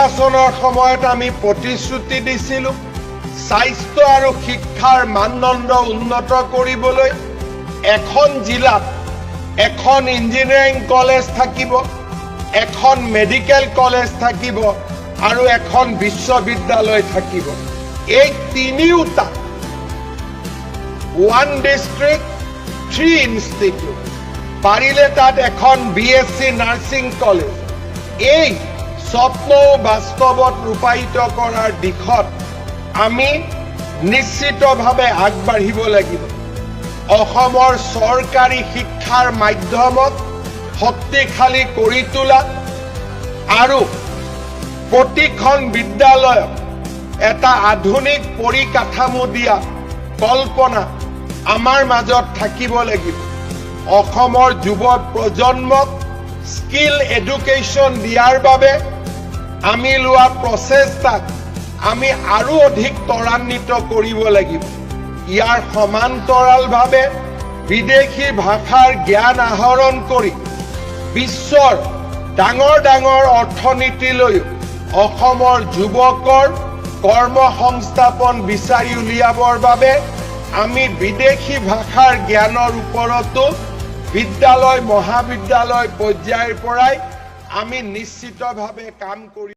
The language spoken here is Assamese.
নিৰ্বাচনৰ সময়ত আমি প্ৰতিশ্ৰুতি দিছিলোঁ স্বাস্থ্য আৰু শিক্ষাৰ মানদণ্ড উন্নত কৰিবলৈ এখন জিলাত এখন ইঞ্জিনিয়াৰিং কলেজ থাকিব, এখন মেডিকেল কলেজ থাকিব আৰু এখন বিশ্ববিদ্যালয় থাকিব। এই তিনিওটা ওৱান ডিষ্ট্ৰিক্ট 3 ইনষ্টিটিউট, পাৰিলে তাত এখন BSc নাৰ্ছিং কলেজ। এই স্বপ্ন বাস্তৱত ৰূপায়িত কৰাৰ দিশত আমি নিশ্চিতভাৱে আগবাঢ়িব লাগিব। অসমৰ চৰকাৰী শিক্ষাৰ মাধ্যমক শক্তিশালী কৰি তোলা আৰু প্ৰতিখন বিদ্যালয়ত এটা আধুনিক পৰিকাঠামো দিয়া কল্পনা আমাৰ মাজত থাকিব লাগিব। অসমৰ যুৱ প্ৰজন্মক স্কিল এডুকেশ্যন দিয়াৰ বাবে আমি লোৱা প্ৰচেষ্টাক আমি আৰু অধিক ত্বৰান্বিত কৰিব লাগিব। ইয়াৰ সমান্তৰালভাৱে বিদেশী ভাষাৰ জ্ঞান আহৰণ কৰি বিশ্বৰ ডাঙৰ ডাঙৰ অৰ্থনীতিলৈ অসমৰ যুৱকৰ কৰ্মসংস্থাপন বিচাৰি উলিয়াবৰ বাবে আমি বিদেশী ভাষাৰ জ্ঞানৰ ওপৰতো বিদ্যালয় মহাবিদ্যালয় পৰ্যায়ৰ পৰাই আমি নিশ্চিতভাৱে কাম কৰি